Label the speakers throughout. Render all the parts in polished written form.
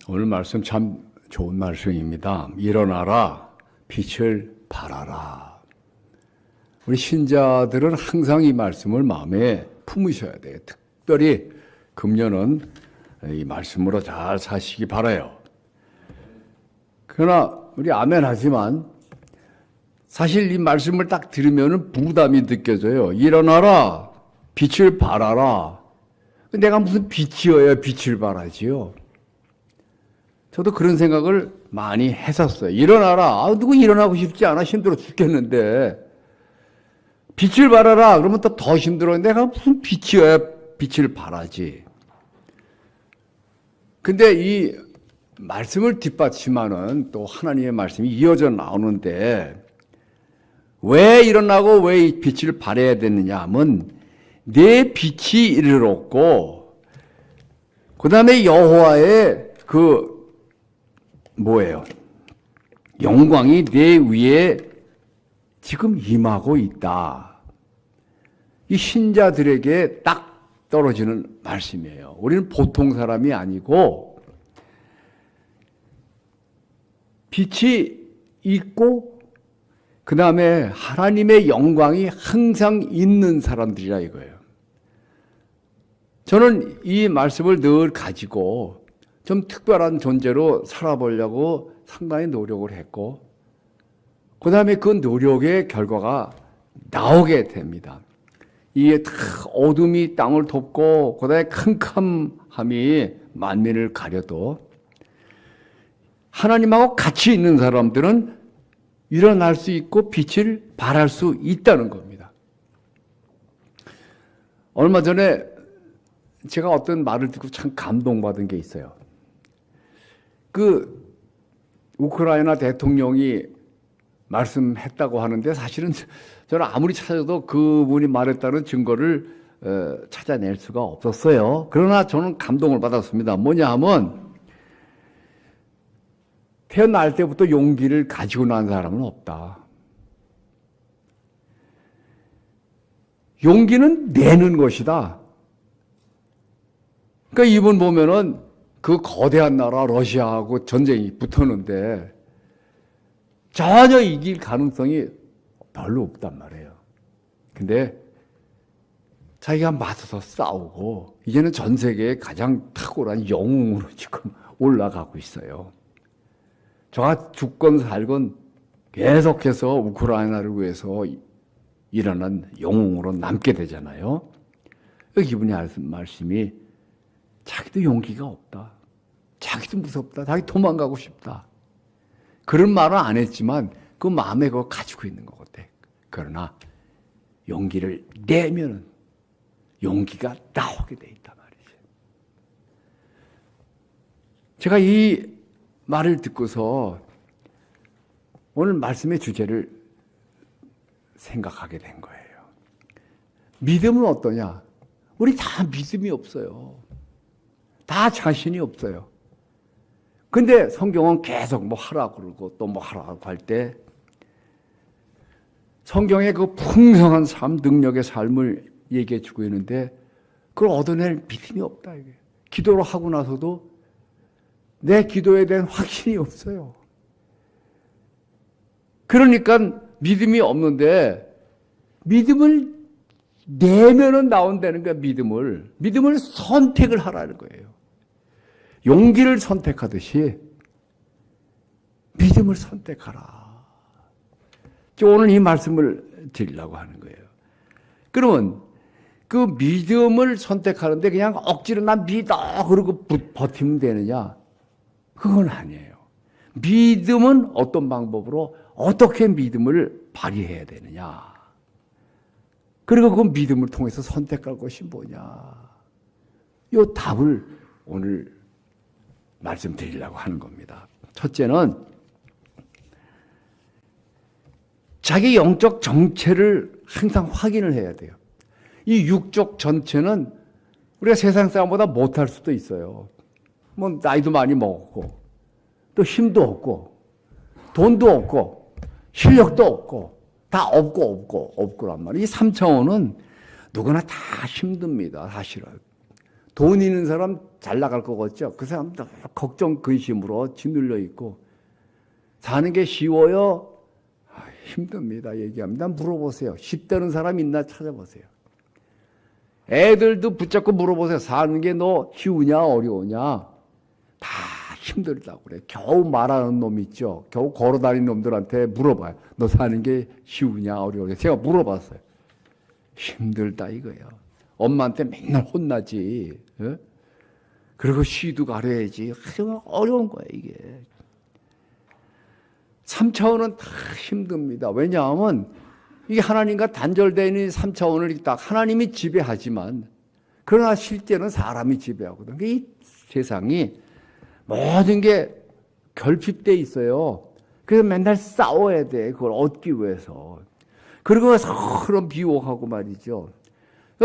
Speaker 1: 오늘 말씀 참 좋은 말씀입니다. 일어나라, 빛을 발하라. 우리 신자들은 항상 이 말씀을 마음에 품으셔야 돼요. 특별히 금년은 이 말씀으로 잘 사시기 바라요. 그러나 우리 아멘 하지만 사실 이 말씀을 딱 들으면 부담이 느껴져요. 일어나라, 빛을 발하라. 내가 무슨 빛이어야 빛을 발하지요? 저도 그런 생각을 많이 했었어요. 일어나라. 누구 일어나고 싶지 않아. 힘들어 죽겠는데. 빛을 발하라. 그러면 또 더 힘들어. 내가 무슨 빛이어야 빛을 발하지. 근데 이 말씀을 뒷받침하는 또 하나님의 말씀이 이어져 나오는데 왜 일어나고 왜 이 빛을 발해야 되느냐 하면 내 빛이 이르렀고 그 다음에 여호와의 영광이 내 위에 지금 임하고 있다. 이 신자들에게 딱 떨어지는 말씀이에요. 우리는 보통 사람이 아니고 빛이 있고 그 다음에 하나님의 영광이 항상 있는 사람들이라 이거예요. 저는 이 말씀을 늘 가지고 좀 특별한 존재로 살아보려고 상당히 노력을 했고 그 다음에 그 노력의 결과가 나오게 됩니다. 이게 다 어둠이 땅을 덮고 그 다음에 캄캄함이 만민을 가려도 하나님하고 같이 있는 사람들은 일어날 수 있고 빛을 발할 수 있다는 겁니다. 얼마 전에 제가 어떤 말을 듣고 참 감동받은 게 있어요. 우크라이나 대통령이 말씀했다고 하는데 사실은 저는 아무리 찾아도 그분이 말했다는 증거를 찾아낼 수가 없었어요. 그러나 저는 감동을 받았습니다. 뭐냐 하면 태어날 때부터 용기를 가지고 난 사람은 없다. 용기는 내는 것이다. 그러니까 이분 보면은 그 거대한 나라 러시아하고 전쟁이 붙었는데 전혀 이길 가능성이 별로 없단 말이에요. 근데 자기가 맞서서 싸우고 이제는 전 세계의 가장 탁월한 영웅으로 지금 올라가고 있어요. 저가 죽건 살건 계속해서 우크라이나를 위해서 일어난 영웅으로 남게 되잖아요. 이분이 하는 말씀이 자기도 용기가 없다. 자기도 무섭다. 자기 도망가고 싶다. 그런 말은 안 했지만 그 마음에 그거 가지고 있는 것 같아. 그러나 용기를 내면 용기가 나오게 돼 있단 말이죠. 제가 이 말을 듣고서 오늘 말씀의 주제를 생각하게 된 거예요. 믿음은 어떠냐? 우리 다 믿음이 없어요. 다 자신이 없어요. 근데 성경은 계속 뭐 하라고 그러고 또 뭐 하라고 할 때 성경의 그 풍성한 삶, 능력의 삶을 얘기해 주고 있는데 그걸 얻어낼 믿음이 없다. 이게. 기도를 하고 나서도 내 기도에 대한 확신이 없어요. 그러니까 믿음이 없는데 믿음을 내면은 나온다는 거야. 믿음을 선택을 하라는 거예요. 용기를 선택하듯이 믿음을 선택하라. 오늘 이 말씀을 드리려고 하는 거예요. 그러면 그 믿음을 선택하는데 그냥 억지로 난 믿어 그러고 버티면 되느냐? 그건 아니에요. 믿음은 어떤 방법으로 어떻게 믿음을 발휘해야 되느냐? 그리고 그 믿음을 통해서 선택할 것이 뭐냐? 이 답을 오늘 말씀드리려고 하는 겁니다. 첫째는 자기 영적 정체를 항상 확인을 해야 돼요. 이 육적 전체는 우리가 세상 사람보다 못할 수도 있어요. 뭐 나이도 많이 먹었고 또 힘도 없고 돈도 없고 실력도 없고 다 없고란 말이에요. 이 3차원은 누구나 다 힘듭니다. 사실은. 돈 있는 사람 잘 나갈 것 같죠? 그 사람 걱정, 근심으로 짓눌려 있고 사는 게 쉬워요? 힘듭니다. 얘기합니다. 물어보세요. 쉽다는 사람 있나 찾아보세요. 애들도 붙잡고 물어보세요. 사는 게 너 쉬우냐 어려우냐? 다 힘들다고 그래. 겨우 말하는 놈 있죠. 겨우 걸어다니는 놈들한테 물어봐요. 너 사는 게 쉬우냐 어려우냐? 제가 물어봤어요. 힘들다 이거예요. 엄마한테 맨날 혼나지. 예? 그리고 쉬도 가려야지. 어려운 거야 이게. 3차원은 다 힘듭니다. 왜냐하면 이게 하나님과 단절되어 있는 3차원을 딱 하나님이 지배하지만 그러나 실제는 사람이 지배하거든. 이 세상이 모든 게 결핍되어 있어요. 그래서 맨날 싸워야 돼. 그걸 얻기 위해서. 그리고 서로 비호하고 말이죠.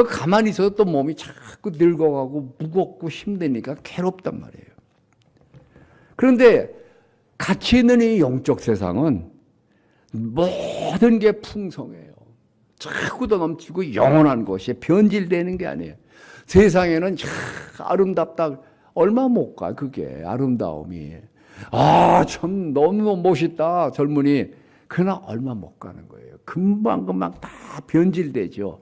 Speaker 1: 가만히 있어도 또 몸이 자꾸 늙어가고 무겁고 힘드니까 괴롭단 말이에요. 그런데 가치 있는 이 영적 세상은 모든 게 풍성해요. 자꾸 더 넘치고 영원한 것이 변질되는 게 아니에요. 세상에는 아름답다. 얼마 못 가, 그게 아름다움이. 아, 참 너무 멋있다, 젊은이. 그러나 얼마 못 가는 거예요. 금방 다 변질되죠.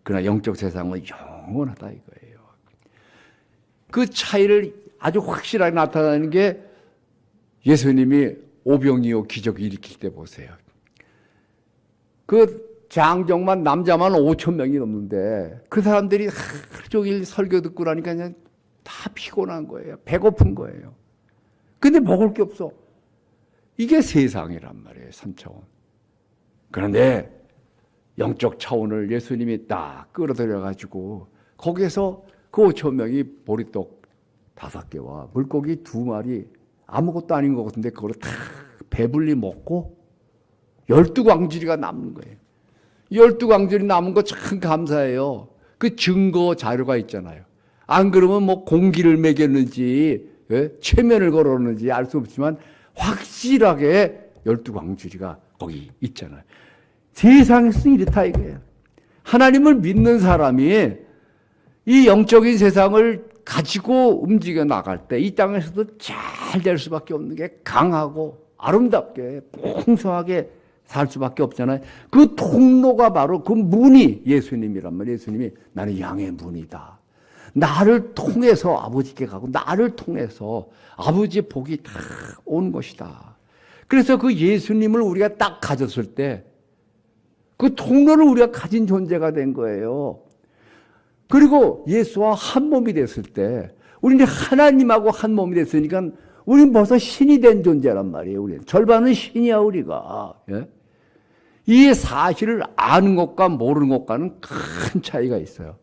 Speaker 1: 그러나 영적 세상은 영원하다 이거예요. 그 차이를 아주 확실하게 나타나는 게 예수님이 오병이어 기적을 일으킬 때 보세요. 그 장정만 남자만 5천 명이 넘는데 그 사람들이 하루 종일 설교 듣고 나니까 그냥 다 피곤한 거예요. 배고픈 거예요. 근데 먹을 게 없어. 이게 세상이란 말이에요. 3차원. 그런데 영적 차원을 예수님이 딱 끌어들여 가지고 거기에서 그 5천 명이 보리떡 5개와 물고기 2마리 아무것도 아닌 것 같은데 그걸 다 배불리 먹고 12광주리가 남는 거예요. 12광주리 남은 거 참 감사해요. 그 증거 자료가 있잖아요. 안 그러면 뭐 공기를 먹였는지 최면을 걸었는지 알 수 없지만 확실하게 12광주리가 거기 있잖아요. 세상에서 이렇다 이거예요. 하나님을 믿는 사람이 이 영적인 세상을 가지고 움직여 나갈 때 이 땅에서도 잘 될 수밖에 없는 게 강하고 아름답게 풍성하게 살 수밖에 없잖아요. 그 통로가 바로 그 문이 예수님이란 말이에요. 예수님이 나는 양의 문이다. 나를 통해서 아버지께 가고 나를 통해서 아버지의 복이 다 온 것이다. 그래서 그 예수님을 우리가 딱 가졌을 때 그 통로를 우리가 가진 존재가 된 거예요. 그리고 예수와 한 몸이 됐을 때 우리는 하나님하고 한 몸이 됐으니까 우리는 벌써 신이 된 존재란 말이에요. 우리는 절반은 신이야 우리가. 예? 이 사실을 아는 것과 모르는 것과는 큰 차이가 있어요.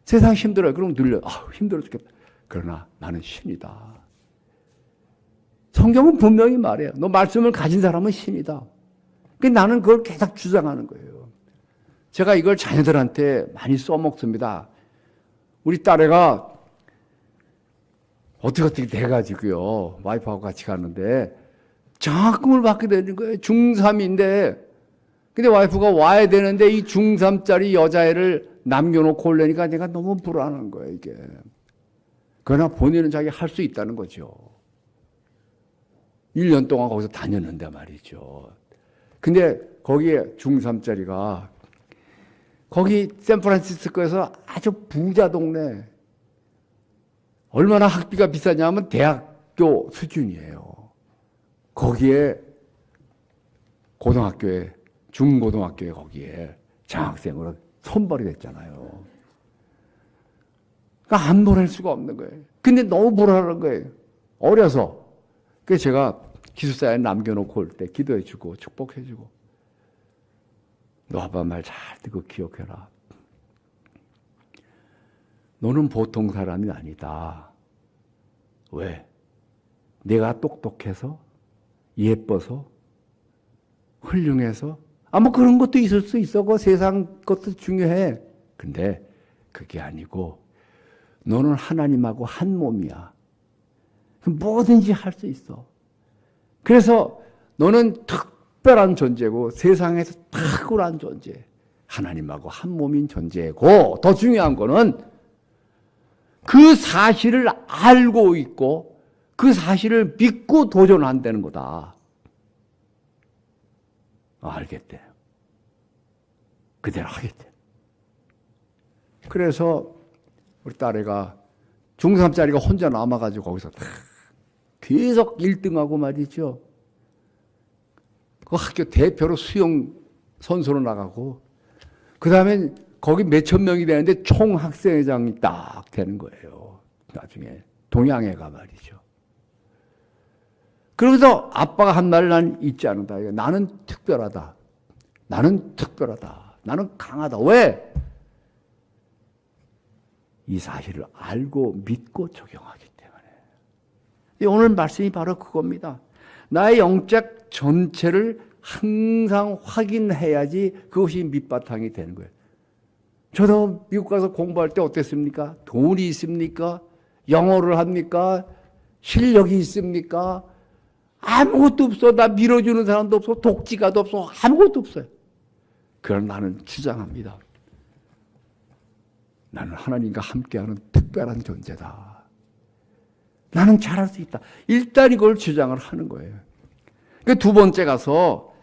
Speaker 1: 세상 힘들어요. 그럼 늘려. 힘들어 죽겠다. 그러나 나는 신이다. 성경은 분명히 말해요. 너 말씀을 가진 사람은 신이다. 나는 그걸 계속 주장하는 거예요. 제가 이걸 자녀들한테 많이 써먹습니다. 우리 딸애가 어떻게 돼가지고요. 와이프하고 같이 가는데 장학금을 받게 되는 거예요. 중3인데. 근데 와이프가 와야 되는데 이 중3짜리 여자애를 남겨놓고 오려니까 내가 너무 불안한 거예요, 이게. 그러나 본인은 자기 할 수 있다는 거죠. 1년 동안 거기서 다녔는데 말이죠. 근데 거기에 중3짜리가 거기 샌프란시스코에서 아주 부자 동네. 얼마나 학비가 비싸냐면 대학교 수준이에요. 거기에 고등학교에 중고등학교에 거기에 장학생으로 선발이 됐잖아요. 그러니까 안 보낼 수가 없는 거예요. 근데 너무 불안한 거예요. 어려서. 그래서 제가 기숙사에 남겨놓고 올 때 기도해주고 축복해주고 너 아빠 말 잘 듣고 기억해라. 너는 보통 사람이 아니다. 왜? 내가 똑똑해서 예뻐서 훌륭해서 뭐 그런 것도 있을 수 있어. 그 세상 것도 중요해. 근데 그게 아니고 너는 하나님하고 한 몸이야. 뭐든지 할 수 있어. 그래서 너는 특별한 존재고 세상에서 탁월한 존재. 하나님하고 한 몸인 존재고 더 중요한 거는 그 사실을 알고 있고 그 사실을 믿고 도전한다는 거다. 알겠대. 그대로 하겠대. 그래서 우리 딸애가 중3짜리가 혼자 남아가지고 거기서 계속 1등하고 말이죠. 그 학교 대표로 수영 선수로 나가고 그 다음에 거기 몇천 명이 되는데 총학생회장이 딱 되는 거예요. 나중에 동양회가 말이죠. 그러면서 아빠가 한 말을 난 잊지 않는다. 나는 특별하다. 나는 특별하다. 나는 강하다. 왜? 이 사실을 알고 믿고 적용하기 때문에. 오늘 말씀이 바로 그겁니다. 나의 영적 전체를 항상 확인해야지 그것이 밑바탕이 되는 거예요. 저도 미국 가서 공부할 때 어땠습니까? 돈이 있습니까? 영어를 합니까? 실력이 있습니까? 아무것도 없어. 나 밀어주는 사람도 없어. 독지가도 없어. 아무것도 없어요. 그러나 나는 주장합니다. 나는 하나님과 함께하는 특별한 존재다. 나는 잘할 수 있다. 일단 이걸 주장을 하는 거예요. 그 두 번째 가서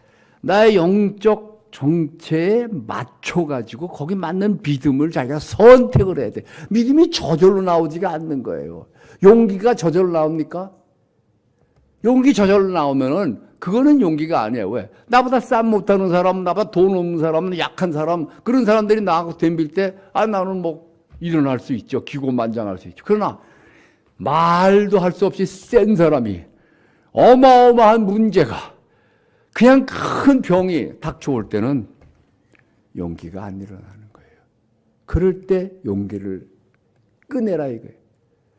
Speaker 1: 나의 영적 정체에 맞춰가지고 거기 맞는 믿음을 자기가 선택을 해야 돼. 믿음이 저절로 나오지가 않는 거예요. 용기가 저절로 나옵니까? 용기 저절로 나오면은 그거는 용기가 아니에요. 왜? 나보다 쌈 못하는 사람, 나보다 돈 없는 사람, 약한 사람, 그런 사람들이 나하고 덤빌 때, 나는 뭐 일어날 수 있죠. 기고만장할 수 있죠. 그러나 말도 할 수 없이 센 사람이 어마어마한 문제가 그냥 큰 병이 닥쳐올 때는 용기가 안 일어나는 거예요. 그럴 때 용기를 꺼내라 이거예요.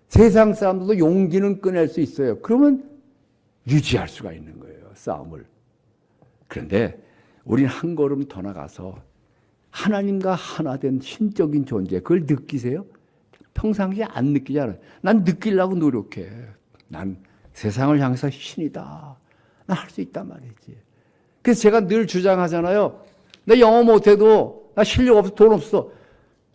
Speaker 1: 세상 사람들도 용기는 꺼낼 수 있어요. 그러면 유지할 수가 있는 거예요. 싸움을. 그런데 우리는 한 걸음 더 나가서 하나님과 하나 된 신적인 존재 그걸 느끼세요? 평상시에 안 느끼잖아요. 난 느끼려고 노력해. 난 세상을 향해서 신이다. 난 할 수 있단 말이지. 그래서 제가 늘 주장하잖아요. 나 영어 못해도 나 실력 없어 돈 없어.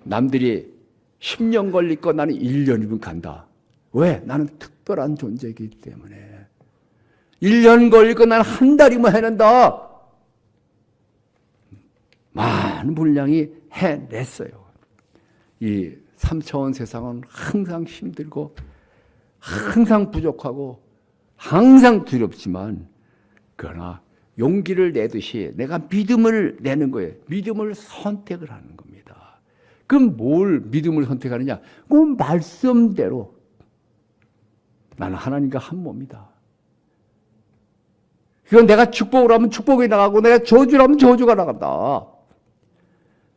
Speaker 1: 남들이 10년 걸릴 거 나는 1년이면 간다. 왜? 나는 특별한 존재이기 때문에. 1년 걸릴 거 나는 한 달이면 해낸다. 많은 분량이 해냈어요. 이 3차원 세상은 항상 힘들고 항상 부족하고 항상 두렵지만 그러나 용기를 내듯이 내가 믿음을 내는 거예요. 믿음을 선택을 하는 겁니다. 그럼 뭘 믿음을 선택하느냐? 그 말씀대로 나는 하나님과 한 몸이다. 그건 내가 축복을 하면 축복이 나가고 내가 저주를 하면 저주가 나간다.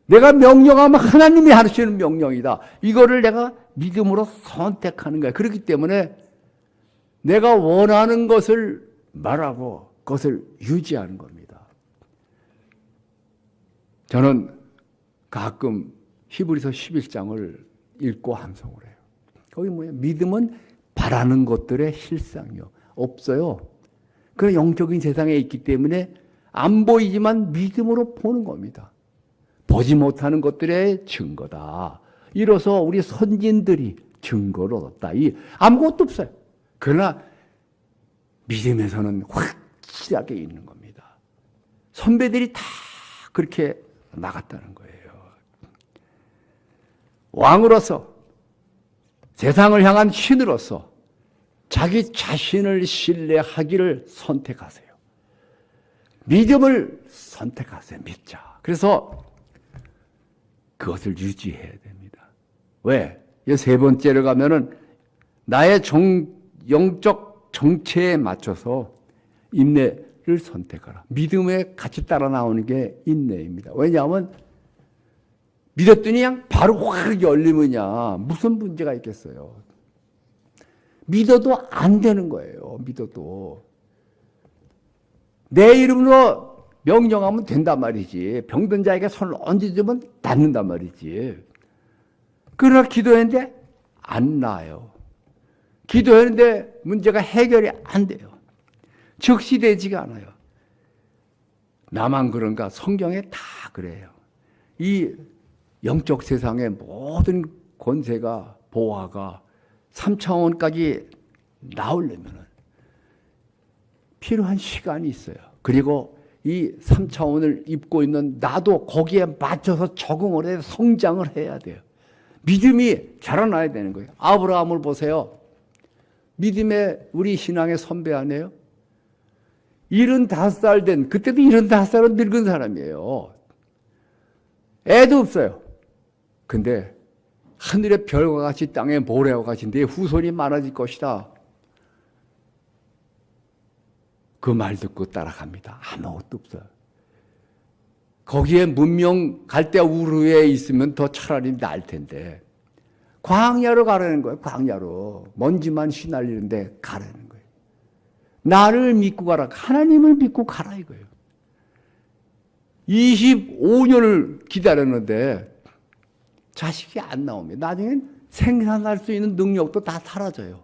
Speaker 1: 내가 명령하면 하나님이 하시는 명령이다. 이거를 내가 믿음으로 선택하는 거야. 그렇기 때문에 내가 원하는 것을 말하고 그것을 유지하는 겁니다. 저는 가끔 히브리서 11장을 읽고 함송을 해요. 거기 뭐예요? 믿음은 바라는 것들의 실상이요. 없어요. 그런 영적인 세상에 있기 때문에 안 보이지만 믿음으로 보는 겁니다. 보지 못하는 것들의 증거다. 이로써 우리 선진들이 증거를 얻었다. 아무것도 없어요. 그러나 믿음에서는 확실하게 있는 겁니다. 선배들이 다 그렇게 나갔다는 거예요. 왕으로서 세상을 향한 신으로서 자기 자신을 신뢰하기를 선택하세요. 믿음을 선택하세요. 믿자. 그래서 그것을 유지해야 됩니다. 왜? 이 세 번째로 가면은 나의 영적 정체에 맞춰서 인내를 선택하라. 믿음에 같이 따라 나오는 게 인내입니다. 왜냐하면 믿었더니 그냥 바로 확 열리느냐 무슨 문제가 있겠어요. 믿어도 안 되는 거예요. 믿어도. 내 이름으로 명령하면 된단 말이지. 병든 자에게 손을 얹어주면 낫는단 말이지. 그러나 기도했는데 안 나아요. 기도했는데 문제가 해결이 안 돼요. 적시되지가 않아요. 나만 그런가? 성경에 다 그래요. 이 영적 세상의 모든 권세가 보화가 3차원까지 나오려면 필요한 시간이 있어요. 그리고 이 3차원을 입고 있는 나도 거기에 맞춰서 적응을 해서 성장을 해야 돼요. 믿음이 자라나야 되는 거예요. 아브라함을 보세요. 믿음의 우리 신앙의 선배 아니에요? 75살 된, 그때도 75살은 늙은 사람이에요. 애도 없어요. 근데 하늘의 별과 같이 땅의 모래와 같이 내 후손이 많아질 것이다. 그 말 듣고 따라갑니다. 아무것도 없어요. 거기에 문명 갈대 우르에 있으면 더 차라리 나을 텐데 광야로 가라는 거예요. 광야로. 먼지만 휘날리는데 가라는 거예요. 나를 믿고 가라. 하나님을 믿고 가라 이거예요. 25년을 기다렸는데 자식이 안 나옵니다. 나중엔 생산할 수 있는 능력도 다 사라져요.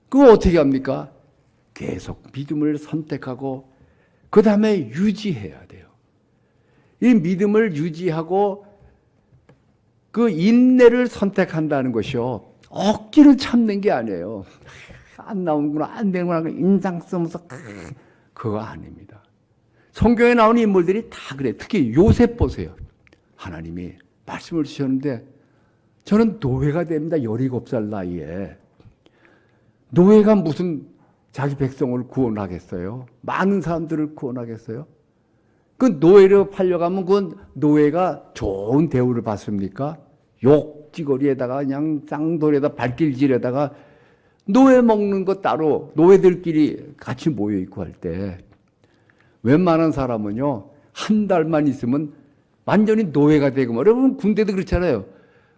Speaker 1: 그거 어떻게 합니까? 계속 믿음을 선택하고 그 다음에 유지해야 돼요. 이 믿음을 유지하고 그 인내를 선택한다는 것이요. 억지로 참는 게 아니에요. 안 나오는구나, 안 되는구나, 인상 쓰면서 그거 아닙니다. 성경에 나오는 인물들이 다 그래. 특히 요셉 보세요. 하나님이 말씀을 주셨는데 저는 노예가 됩니다. 17살 나이에. 노예가 무슨 자기 백성을 구원하겠어요? 많은 사람들을 구원하겠어요? 그 노예로 팔려가면 그 노예가 좋은 대우를 받습니까? 욕지거리에다가 그냥 쌍돌에다 발길질에다가 노예 먹는 거 따로 노예들끼리 같이 모여있고 할 때 웬만한 사람은요 한 달만 있으면 완전히 노예가 되고 여러분 군대도 그렇잖아요.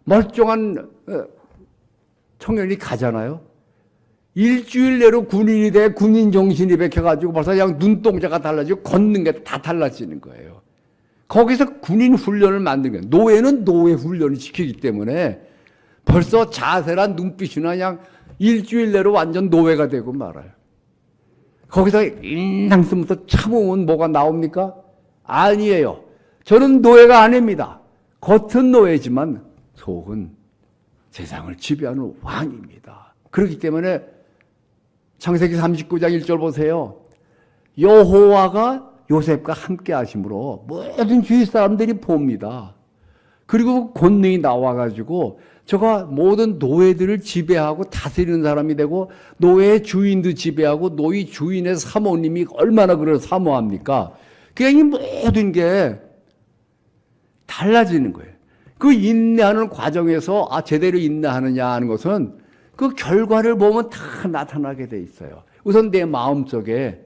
Speaker 1: 멀쩡한 청년이 가잖아요. 일주일 내로 군인이 돼 군인 정신이 박혀가지고 벌써 그냥 눈동자가 달라지고 걷는 게 다 달라지는 거예요. 거기서 군인 훈련을 만든 거예요. 노예는 노예 훈련을 시키기 때문에 벌써 자세란 눈빛이나 그냥 일주일 내로 완전 노예가 되고 말아요. 거기서 인상 쓰면서 참으면 뭐가 나옵니까? 아니에요. 저는 노예가 아닙니다. 겉은 노예지만 속은 세상을 지배하는 왕입니다. 그렇기 때문에 창세기 39장 1절 보세요. 여호와가 요셉과 함께 하심으로 모든 주위 사람들이 봅니다. 그리고 권능이 나와가지고 저가 모든 노예들을 지배하고 다스리는 사람이 되고 노예 주인도 지배하고 노예 주인의 사모님이 얼마나 그걸 사모합니까? 그냥 이 모든 게 달라지는 거예요. 그 인내하는 과정에서 제대로 인내하느냐 하는 것은 그 결과를 보면 다 나타나게 돼 있어요. 우선 내 마음속에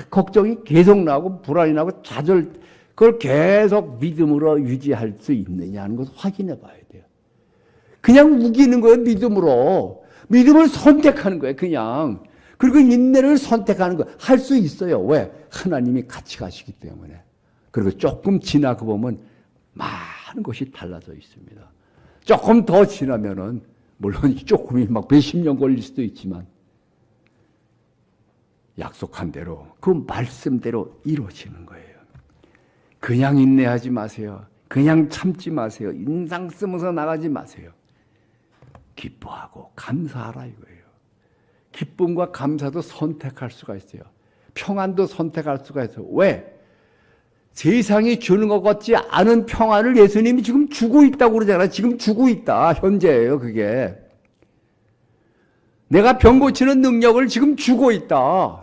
Speaker 1: 걱정이 계속 나고 불안이 나고 좌절 그걸 계속 믿음으로 유지할 수 있느냐 하는 것을 확인해 봐야 돼요. 그냥 우기는 거예요. 믿음으로. 믿음을 선택하는 거예요. 그냥. 그리고 인내를 선택하는 거예요. 할 수 있어요. 왜? 하나님이 같이 가시기 때문에. 그리고 조금 지나고 보면 많은 것이 달라져 있습니다. 조금 더 지나면은 물론 조금이 막 몇십 년 걸릴 수도 있지만 약속한 대로 그 말씀대로 이루어지는 거예요. 그냥 인내하지 마세요. 그냥 참지 마세요. 인상 쓰면서 나가지 마세요. 기뻐하고 감사하라 이거예요. 기쁨과 감사도 선택할 수가 있어요. 평안도 선택할 수가 있어요. 왜? 세상이 주는 것 같지 않은 평안을 예수님이 지금 주고 있다고 그러잖아요. 지금 주고 있다. 현재예요, 그게. 내가 병 고치는 능력을 지금 주고 있다.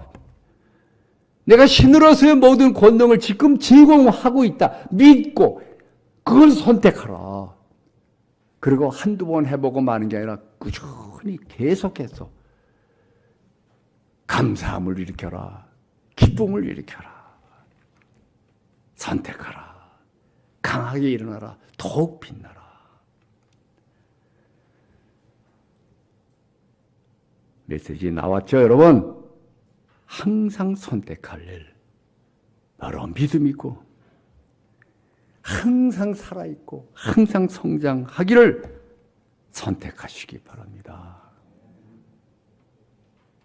Speaker 1: 내가 신으로서의 모든 권능을 지금 제공하고 있다. 믿고 그걸 선택하라. 그리고 한두 번 해보고 마는 게 아니라 꾸준히 계속해서 감사함을 일으켜라. 기쁨을 일으켜라. 선택하라. 강하게 일어나라. 더욱 빛나라. 메시지 나왔죠, 여러분? 항상 선택할 일. 바로 믿음이고, 항상 살아있고, 항상 성장하기를 선택하시기 바랍니다.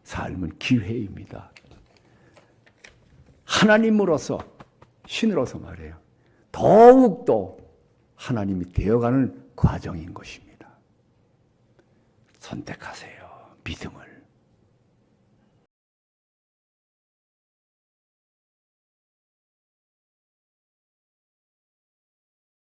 Speaker 1: 삶은 기회입니다. 하나님으로서, 신으로서 말해요. 더욱더 하나님이 되어가는 과정인 것입니다. 선택하세요. 믿음을.